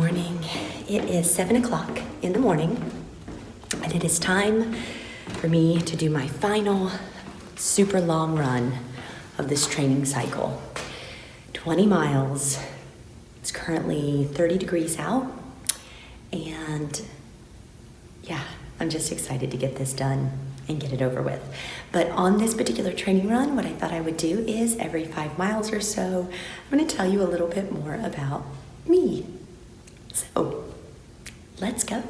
morning. It is 7 o'clock in the morning, and it is time for me to do my final super long run of this training cycle. 20 miles. It's currently 30 degrees out, and yeah, I'm just excited to get this done and get it over with. But on this particular training run, what I thought I would do is every 5 miles or so, I'm going to tell you a little bit more about me. So, let's go.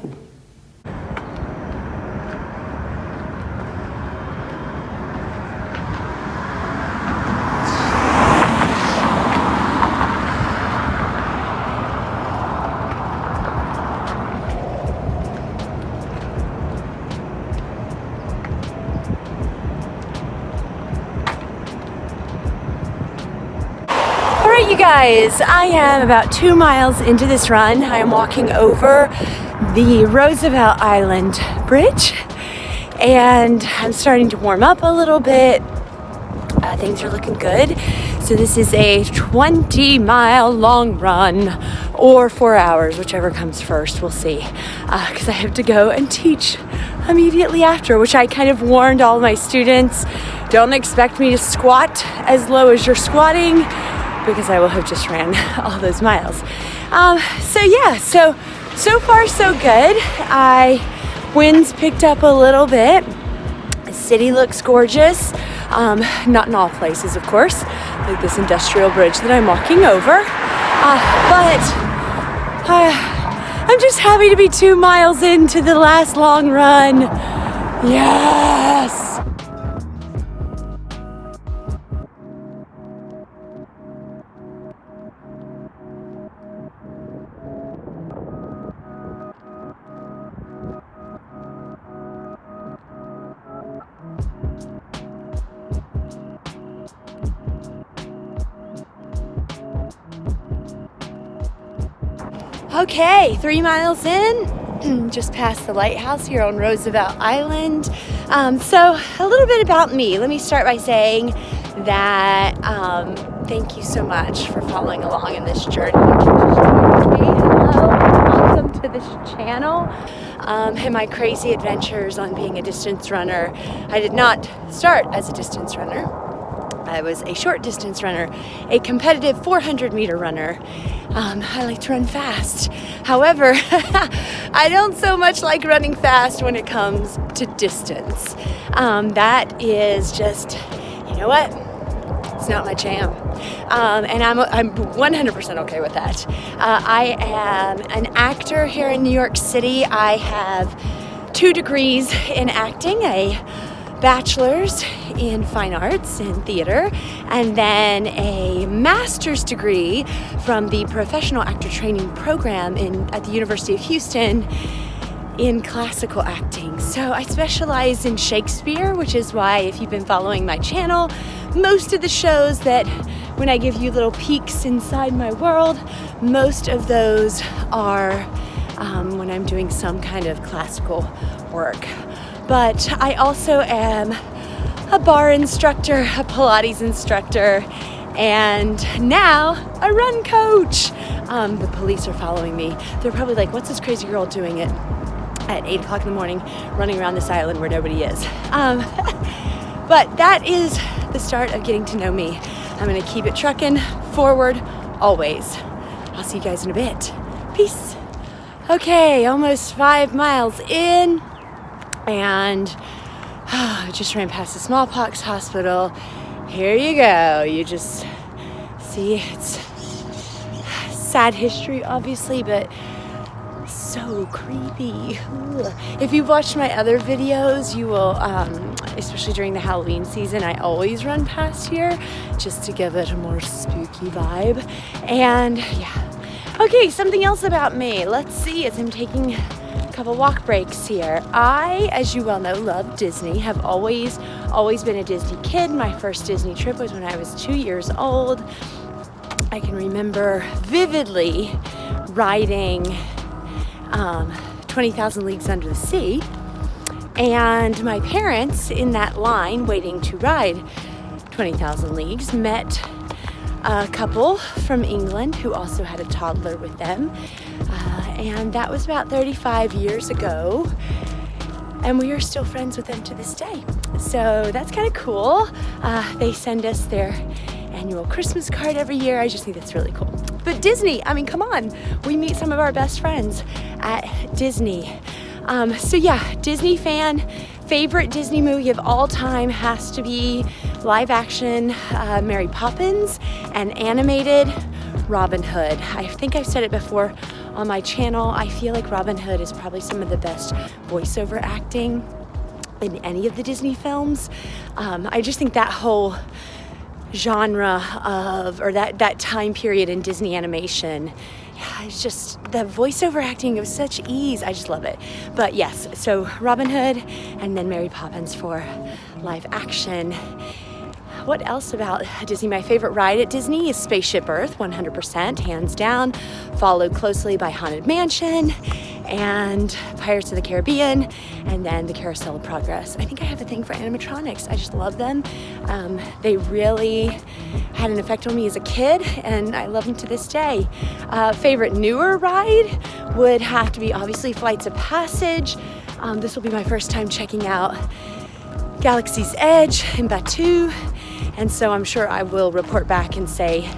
You guys, I am about 2 miles into this run. I am walking over the Roosevelt Island Bridge, and I'm starting to warm up a little bit. Things are looking good. So this is a 20-mile long run, or 4 hours, whichever comes first. We'll see. Because I have to go and teach immediately after, which I kind of warned all my students. Don't expect me to squat as low as you're squatting, because I will have just ran all those miles. So far so good. Winds picked up a little bit. The city looks gorgeous. Not in all places, of course, like this industrial bridge that I'm walking over. But I'm just happy to be 2 miles into the last long run. Yes! Okay, 3 miles in, just past the lighthouse here on Roosevelt Island. So a little bit about me. Let me start by saying that thank you so much for following along in this journey. Hello, welcome to this channel and my crazy adventures on being a distance runner. I did not start as a distance runner. I was a short distance runner, a competitive 400-meter runner. I like to run fast. However, I don't so much like running fast when it comes to distance. That is just, you know what? It's not my jam. And I'm 100% okay with that. I am an actor here in New York City. I have 2 degrees in acting, a bachelor's in fine arts and theater, and then a master's degree from the professional actor training program at the University of Houston in classical acting. So I specialize in Shakespeare, which is why, if you've been following my channel, most of the shows that when I give you little peeks inside my world, most of those are when I'm doing some kind of classical work. But I also am a bar instructor, a Pilates instructor, and now a run coach. The police are following me. They're probably like, what's this crazy girl doing at 8 o'clock in the morning running around this island where nobody is? But that is the start of getting to know me. I'm gonna keep it trucking forward always. I'll see you guys in a bit. Peace. Okay, almost 5 miles in. And I just ran past the smallpox hospital. Here you go. You just see, it's sad history, obviously, but so creepy. Ugh. If you've watched my other videos, you will, especially during the Halloween season, I always run past here just to give it a more spooky vibe. And yeah. Okay, something else about me. Let's see, as I'm taking couple walk breaks here. I, as you well know, love Disney, have always been a Disney kid. My first Disney trip was when I was 2 years old. I can remember vividly riding 20,000 Leagues Under the Sea, and my parents in that line waiting to ride 20,000 Leagues met a couple from England who also had a toddler with them. And that was about 35 years ago. And we are still friends with them to this day. So that's kind of cool. They send us their annual Christmas card every year. I just think that's really cool. But Disney, I mean, come on. We meet some of our best friends at Disney. So yeah, Disney fan. Favorite Disney movie of all time has to be live action Mary Poppins and animated Robin Hood. I think I've said it before on my channel. I feel like Robin Hood is probably some of the best voiceover acting in any of the Disney films. I just think that whole genre of, or that time period in Disney animation, it's just the voiceover acting of such ease. I just love it. But yes, so Robin Hood and then Mary Poppins for live action. What else about Disney? My favorite ride at Disney is Spaceship Earth, 100%, hands down, followed closely by Haunted Mansion and Pirates of the Caribbean, and then the Carousel of Progress. I think I have a thing for animatronics. I just love them. They really had an effect on me as a kid, and I love them to this day. Favorite newer ride would have to be obviously Flights of Passage. This will be my first time checking out Galaxy's Edge in Batuu, and so I'm sure I will report back and say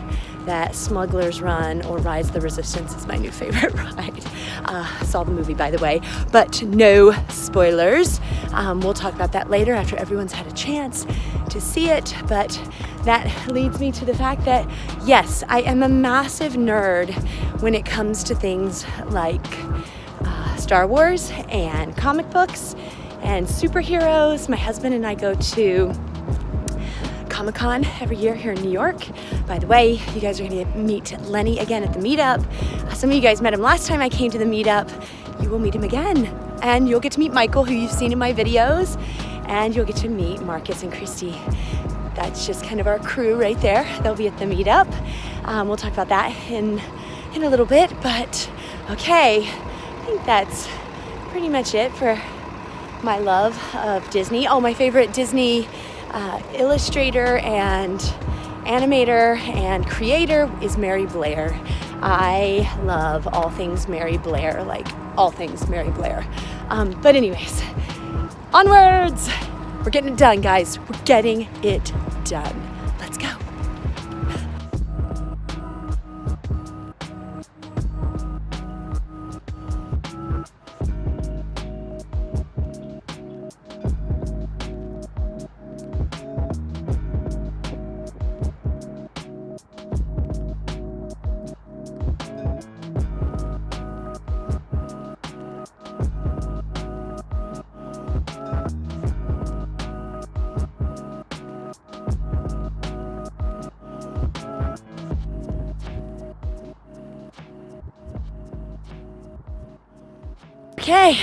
that Smuggler's Run or Rise of the Resistance is my new favorite ride. Saw the movie, by the way, but no spoilers. We'll talk about that later after everyone's had a chance to see it, but that leads me to the fact that, yes, I am a massive nerd when it comes to things like Star Wars and comic books and superheroes. My husband and I go to Comic-Con every year here in New York. By the way, you guys are going to meet Lenny again at the meetup. Some of you guys met him last time I came to the meetup. You will meet him again. And you'll get to meet Michael, who you've seen in my videos. And you'll get to meet Marcus and Christy. That's just kind of our crew right there. They'll be at the meetup. We'll talk about that in a little bit. But okay, I think that's pretty much it for my love of Disney. Oh, my favorite Disney illustrator and animator and creator is Mary Blair. I love all things Mary Blair, like all things Mary Blair. But anyways, onwards! We're getting it done, guys. We're getting it done. Let's go. Okay,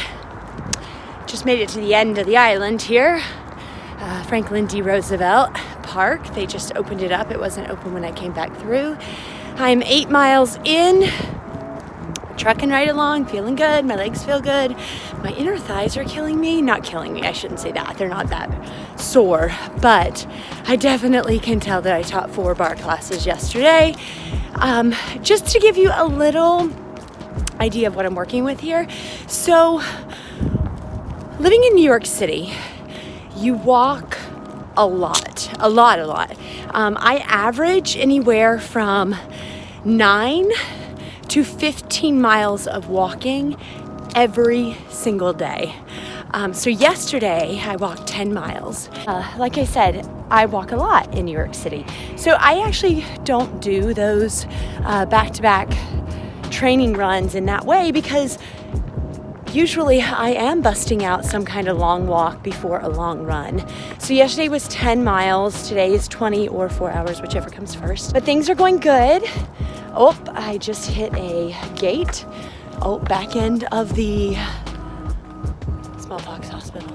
just made it to the end of the island here, Franklin D. Roosevelt Park. They just opened it up. It wasn't open when I came back through. I'm 8 miles in, trucking right along, feeling good. My legs feel good. My inner thighs are killing me. Not killing me, I shouldn't say that. They're not that sore, but I definitely can tell that I taught 4 bar classes yesterday. Just to give you a little idea of what I'm working with here. So, living in New York City, you walk a lot. I average anywhere from 9 to 15 miles of walking every single day. So yesterday I walked 10 miles. Like I said, I walk a lot in New York City. So I actually don't do those back-to-back training runs in that way because usually I am busting out some kind of long walk before a long run. So yesterday was 10 miles, today is 20 or 4 hours, whichever comes first. But things are going good. Oh, I just hit a gate. Oh, back end of the smallpox hospital.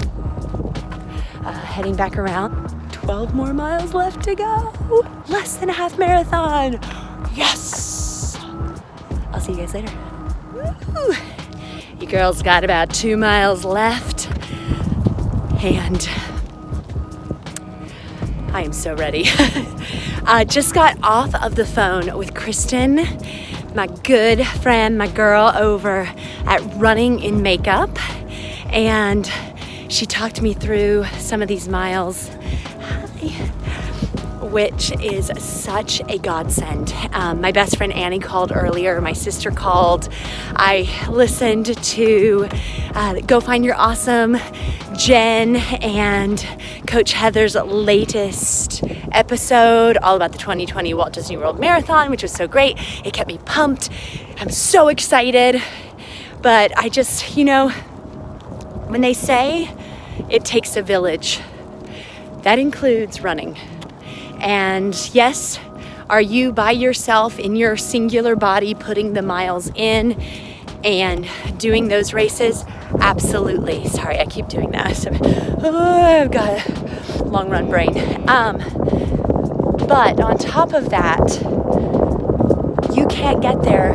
Heading back around. 12 more miles left to go. Less than a half marathon. Yes! I'll see you guys later. Woo! You girls got about 2 miles left. And I am so ready. Just got off of the phone with Kristen, my good friend, my girl over at Running in Makeup, and she talked me through some of these miles, which is such a godsend. My best friend Annie called earlier, my sister called. I listened to Go Find Your Awesome, Jen and Coach Heather's latest episode all about the 2020 Walt Disney World Marathon, which was so great. It kept me pumped. I'm so excited. But I just, when they say it takes a village, that includes running. And yes, are you by yourself in your singular body putting the miles in and doing those races? Absolutely. Sorry, I keep doing that. I've got a long run brain. But on top of that, you can't get there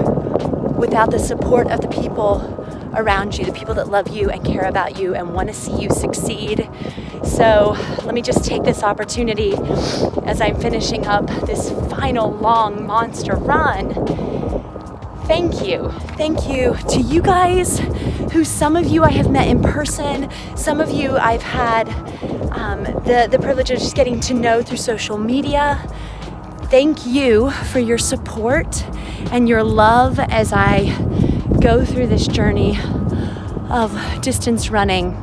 without the support of the people around you, the people that love you and care about you and want to see you succeed. So let me just take this opportunity as I'm finishing up this final long monster run. Thank you. Thank you to you guys who some of you I have met in person, some of you I've had the privilege of just getting to know through social media. Thank you for your support and your love as I go through this journey of distance running.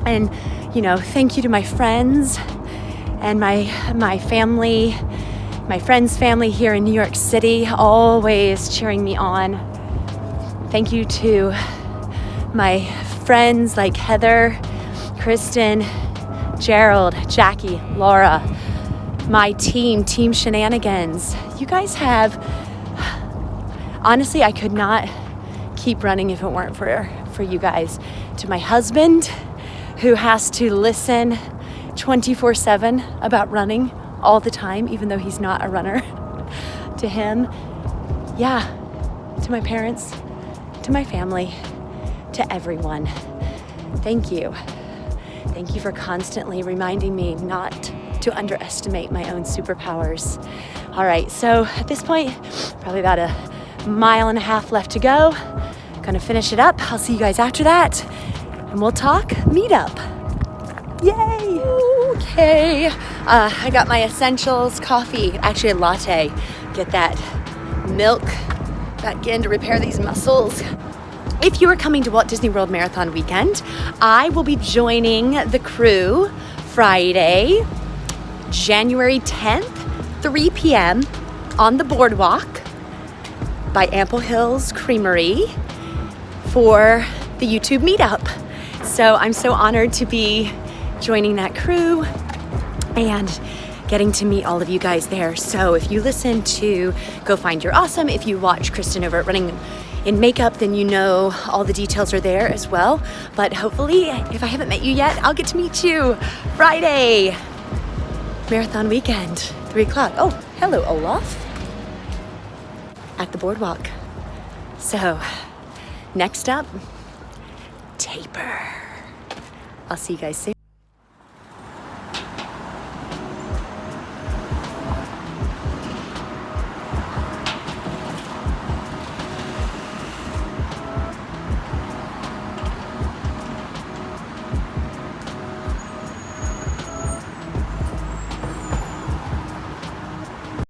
And thank you to my friends and my family, my friends' family here in New York City, always cheering me on. Thank you to my friends like Heather, Kristen, Gerald, Jackie, Laura, my team Shenanigans. You guys have, honestly, I could not keep running if it weren't for you guys. To my husband, who has to listen 24/7 about running all the time, even though he's not a runner. To him, to my parents, to my family, to everyone. Thank you. Thank you for constantly reminding me not to underestimate my own superpowers. All right, so at this point, probably about a mile and a half left to go. Gonna finish it up. I'll see you guys after that, and we'll talk meetup. Yay! Okay, I got my essentials coffee, actually a latte. Get that milk back in to repair these muscles. If you are coming to Walt Disney World Marathon weekend, I will be joining the crew Friday, January 10th, 3 p.m. on the boardwalk by Ample Hills Creamery for the YouTube meetup. So I'm so honored to be joining that crew and getting to meet all of you guys there. So if you listen to Go Find Your Awesome, if you watch Kristen over at Running in Makeup, then all the details are there as well. But hopefully, if I haven't met you yet, I'll get to meet you Friday, marathon weekend, 3 o'clock. Oh, hello, Olaf, at the boardwalk. So next up, taper. I'll see you guys soon.